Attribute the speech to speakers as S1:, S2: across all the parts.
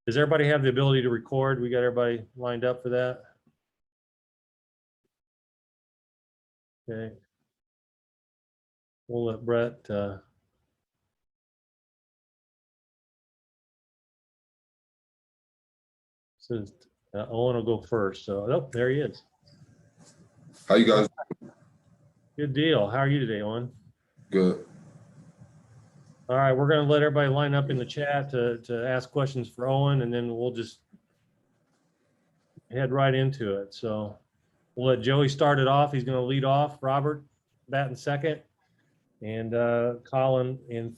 S1: Does everybody have the ability to record? We got everybody lined up for that? Okay. We'll let Brett since Owen will go first. So, oh, there he is.
S2: How you guys?
S1: Good deal. How are you today, Owen?
S2: Good.
S1: All right, we're going to let everybody line up in the chat to ask questions for Owen, and then we'll just head right into it. So we'll let Joey start it off. He's going to lead off. Robert, batting second, and Colin in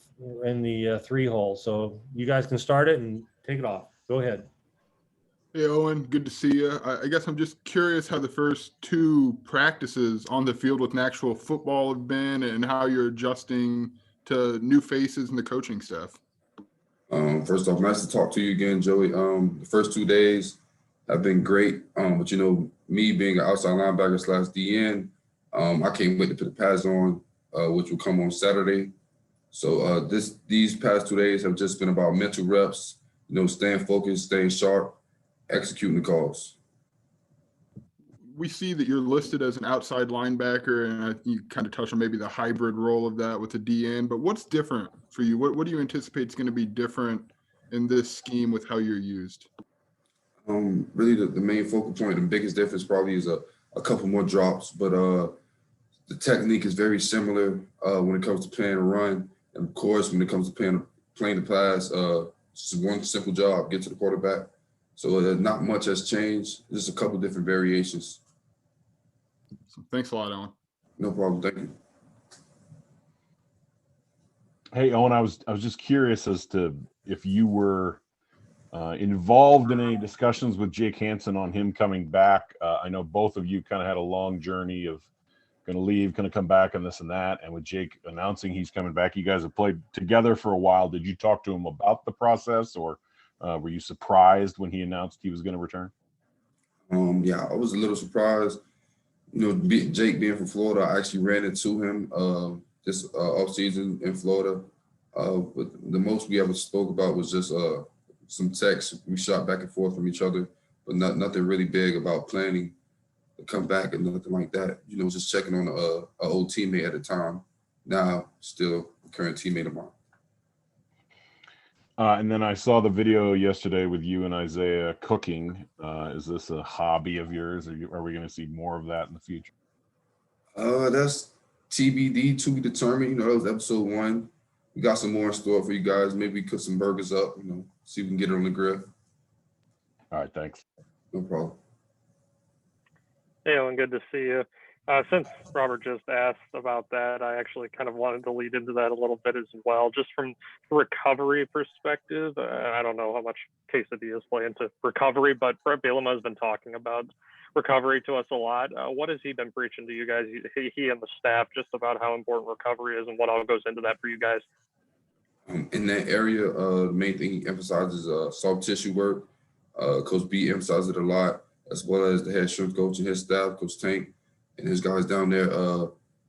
S1: the 3-hole. So you guys can start it and take it off. Go ahead.
S3: Hey, Owen, good to see you. I guess I'm just curious how the first 2 practices on the field with actual football have been and how you're adjusting to new faces and the coaching staff.
S2: First off, nice to talk to you again, Joey. The first 2 days have been great. But you know, me being an outside linebacker / DN, I can't wait to put the pads on, which will come on Saturday. So these past 2 days have just been about mental reps, you know, staying focused, staying sharp, executing the calls.
S3: We see that you're listed as an outside linebacker, and you kind of touched on maybe the hybrid role of that with the DN. But what's different for you? What do you anticipate is going to be different in this scheme with how you're used?
S2: Really, the main focal point, the biggest difference probably is a couple more drops, but the technique is very similar when it comes to playing a run, and of course, when it comes to playing the pass, just one simple job: get to the quarterback. So not much has changed. Just a couple different variations.
S3: Thanks a lot, Owen.
S2: No problem. Thank you.
S4: Hey, Owen, I was just curious as to if you were involved in any discussions with Jake Hansen on him coming back. I know both of you kind of had a long journey of going to leave, going to come back, and this and that. And with Jake announcing he's coming back, you guys have played together for a while. Did you talk to him about the process, or were you surprised when he announced he was going to return?
S2: Yeah, I was a little surprised. You know, Jake being from Florida, I actually ran into him this offseason in Florida. But the most we ever spoke about was just some texts we shot back and forth from each other, but nothing really big about planning to come back and nothing like that. You know, just checking on an old teammate at the time. Now, still a current teammate of mine.
S4: And then I saw the video yesterday with you and Isaiah cooking. Is this a hobby of yours? Are we going to see more of that in the future?
S2: That's TBD, to be determined. You know, that was episode 1. We got some more in store for you guys. Maybe cook some burgers up, you know, see if we can get it on the grill.
S4: All right, thanks.
S2: No problem.
S5: Hey, Owen, good to see you. Since Robert just asked about that, I actually kind of wanted to lead into that a little bit as well, just from the recovery perspective. I don't know how much quesadillas play into recovery, but Brett Bielema has been talking about recovery to us a lot. What has he been preaching to you guys, he and the staff, just about how important recovery is and what all goes into that for you guys?
S2: In that area, the main thing he emphasizes soft tissue work. Coach B emphasizes it a lot, as well as the head strength coach and his staff, Coach Tank, and his guys down there.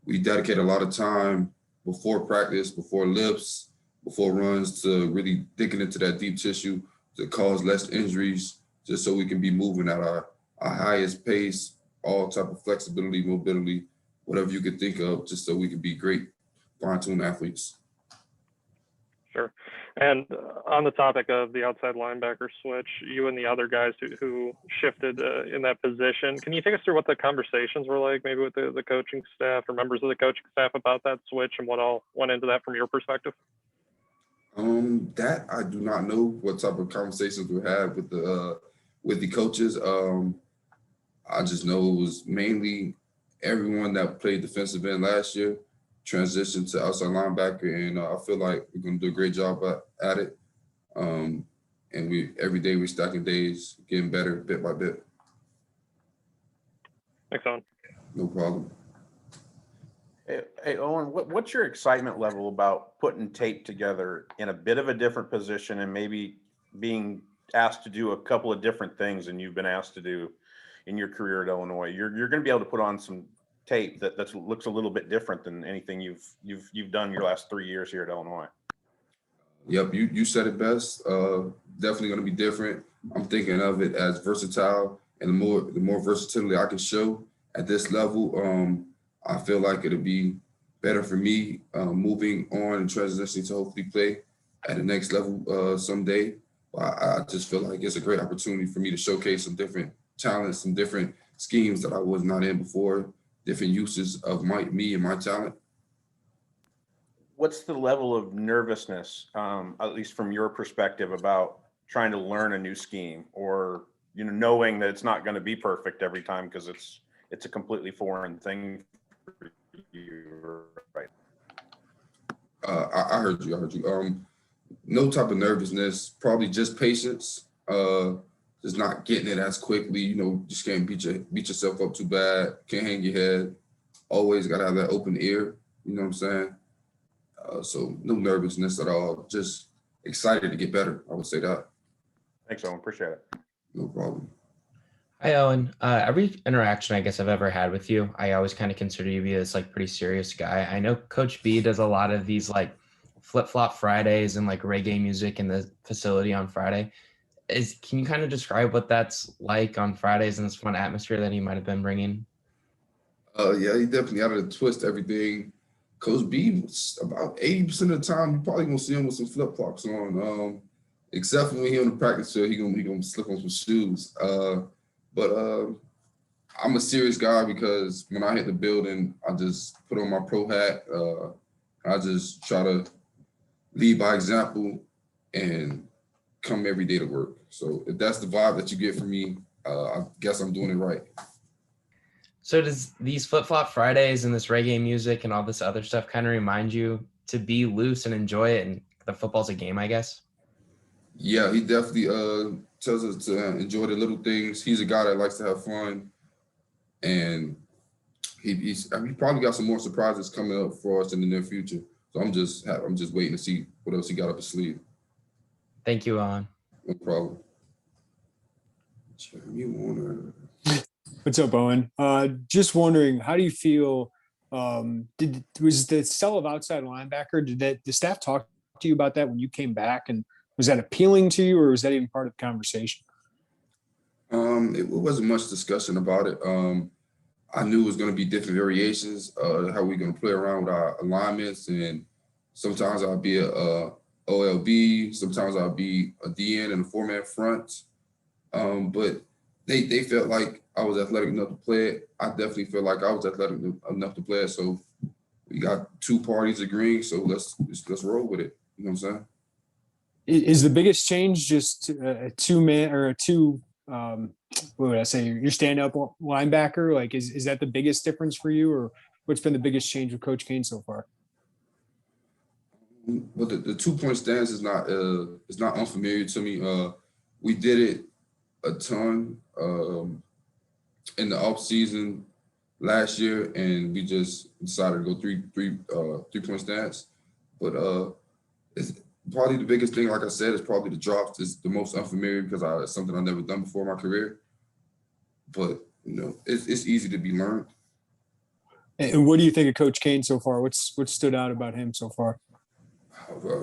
S2: We dedicate a lot of time before practice, before lifts, before runs to really digging into that deep tissue to cause less injuries, just so we can be moving at our highest pace, all type of flexibility, mobility, whatever you could think of, just so we can be great fine-tuned athletes.
S5: Sure. And on the topic of the outside linebacker switch, you and the other guys who shifted in that position, can you take us through what the conversations were like, maybe with the coaching staff or members of the coaching staff about that switch and what all went into that from your perspective?
S2: That I do not know what type of conversations we had with the coaches. I just know it was mainly everyone that played defensive end last year transitioned to outside linebacker, and I feel like we're going to do a great job at it. And every day we're stacking days, getting better bit by bit.
S5: Thanks, Owen.
S2: No problem.
S6: Hey, Owen, what's your excitement level about putting tape together in a bit of a different position and maybe being asked to do a couple of different things than you've been asked to do in your career at Illinois? You're going to be able to put on some tape that looks a little bit different than anything you've done your last 3 years here at Illinois.
S2: Yep, you said it best. Definitely going to be different. I'm thinking of it as versatile, and the more versatility I can show at this level, I feel like it'll be better for me moving on and transitioning to hopefully play at the next level someday. I just feel like it's a great opportunity for me to showcase some different talents, some different schemes that I was not in before, different uses of me and my talent.
S6: What's the level of nervousness, at least from your perspective, about trying to learn a new scheme, or knowing that it's not going to be perfect every time because it's a completely foreign thing for you, right?
S2: I heard you. I heard you. No type of nervousness, probably just patience. Just not getting it as quickly. Just can't beat yourself up too bad. Can't hang your head. Always gotta have that open ear. You know what I'm saying? So no nervousness at all. Just excited to get better. I would say that.
S6: Thanks, Owen. Appreciate it.
S2: No problem.
S7: Hi, Owen. Every interaction I guess I've ever had with you, I always kind of consider you to be this like pretty serious guy. I know Coach B does a lot of these like flip-flop Fridays and like reggae music in the facility on Friday. Can you kind of describe what that's like on Fridays and this fun atmosphere that he might have been bringing?
S2: Yeah, he definitely out of the twist everything. Coach B, about 80% of the time, you probably gonna see him with some flip flops on. Except for when he on the practice field, he gonna slip on some shoes. But I'm a serious guy because when I hit the building, I just put on my pro hat. I just try to lead by example and come every day to work. So if that's the vibe that you get from me, I guess I'm doing it right.
S7: So does these flip-flop Fridays and this reggae music and all this other stuff kind of remind you to be loose and enjoy it, and the football's a game, I guess?
S2: Yeah, he definitely tells us to enjoy the little things. He's a guy that likes to have fun, and I mean, he probably got some more surprises coming up for us in the near future. So I'm just waiting to see what else he got up his sleeve.
S7: Thank you, Owen.
S2: No problem. Jeremy Warner.
S8: What's up, Owen? Just wondering, how do you feel? Was the sell of outside linebacker? Did the staff talk to you about that when you came back? And was that appealing to you, or was that even part of the conversation?
S2: It wasn't much discussion about it. I knew it was going to be different variations, how we're going to play around with our alignments, and sometimes I'll be a OLB, sometimes I'll be a DN in a four-man front. But they felt like I was athletic enough to play it. I definitely feel like I was athletic enough to play it. So we got two parties agreeing. So let's roll with it. You know what I'm saying?
S8: Is the biggest change just a two-man or a two? What would I say? Your stand-up linebacker. Like, is that the biggest difference for you, or what's been the biggest change with Coach Kane so far?
S2: Well, the 2-point stance is not unfamiliar to me. We did it a ton in the off season last year, and we just decided to go three-point stance. But it's probably the biggest thing, like I said, is probably the drops is the most unfamiliar because it's something I've never done before in my career. But it's easy to be learned.
S8: And what do you think of Coach Kane so far? What's stood out about him so far?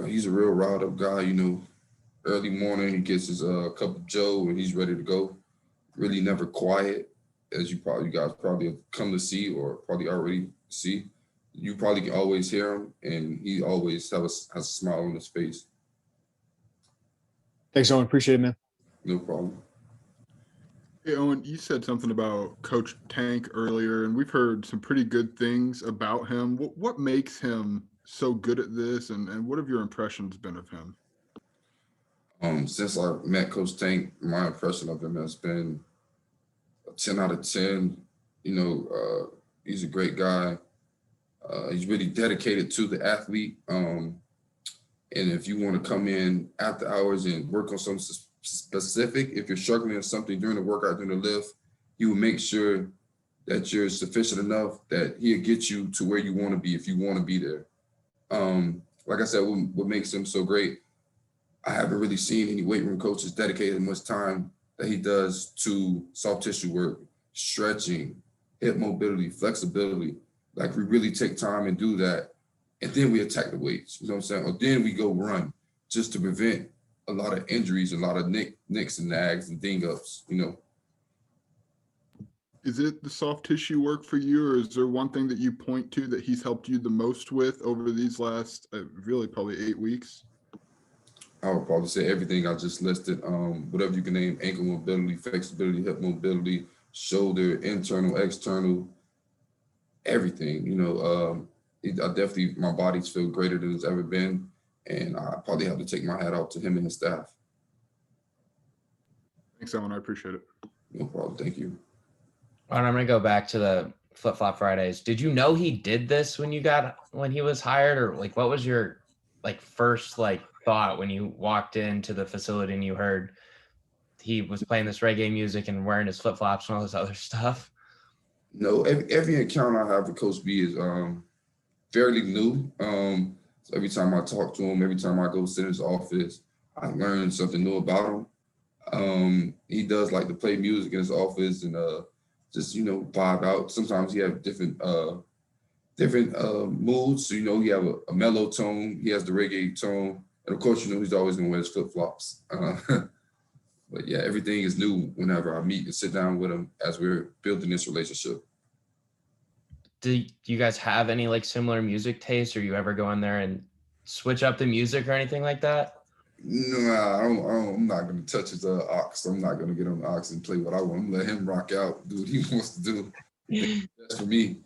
S2: He's a real riled up guy. Early morning he gets his cup of Joe and he's ready to go. Really never quiet, as you guys probably have come to see or probably already see. You probably can always hear him, and he always has a smile on his face.
S8: Thanks, Owen. Appreciate it, man.
S2: No problem.
S3: Hey, Owen, you said something about Coach Tank earlier, and we've heard some pretty good things about him. What makes him so good at this, and what have your impressions been of him?
S2: Since I met Coach Tank, my impression of him has been a 10 out of 10. He's a great guy. He's really dedicated to the athlete. And if you want to come in after hours and work on something specific, if you're struggling with something during the workout, during the lift, he will make sure that you're sufficient enough that he'll get you to where you want to be if you want to be there. Like I said, what makes him so great, I haven't really seen any weight room coaches dedicate as much time that he does to soft tissue work, stretching, hip mobility, flexibility. Like, we really take time and do that. And then we attack the weights, you know what I'm saying? Or then we go run just to prevent a lot of injuries, a lot of nicks and nags and ding-ups, you know.
S3: Is it the soft tissue work for you, or is there one thing that you point to that he's helped you the most with over these last, really probably 8 weeks?
S2: I would probably say everything I just listed, whatever you can name: ankle mobility, flexibility, hip mobility, shoulder, internal, external, everything. You know, I definitely, my body's feel greater than it's ever been, and I probably have to take my hat off to him and his staff.
S3: Thanks, Owen. I appreciate it.
S2: No problem. Thank you.
S7: All right, I'm gonna go back to the flip flop Fridays. Did you know he did this when he was hired, or like what was your like first like thought when you walked into the facility and you heard he was playing this reggae music and wearing his flip flops and all this other stuff?
S2: No, every encounter I have with Coach B is fairly new. So every time I talk to him, every time I go sit in his office, I learn something new about him. He does like to play music in his office and just, you know, vibe out. Sometimes he have different moods. So, you know, he have a mellow tone. He has the reggae tone. And of course, you know, he's always gonna wear his flip-flops. But yeah, everything is new whenever I meet and sit down with him as we're building this relationship.
S7: Do you guys have any like similar music tastes, or you ever go in there and switch up the music or anything like that?
S2: No, I'm not gonna touch his aux. I'm not gonna get on the aux and play what I want. I'm gonna let him rock out, do what he wants to do. That's for me.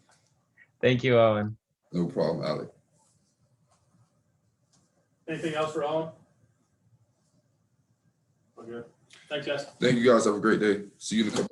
S7: Thank you, Owen.
S2: No problem, Alec.
S1: Anything else for Owen? We're good. Thanks, guys.
S2: Thank you guys. Have a great day. See you in a couple.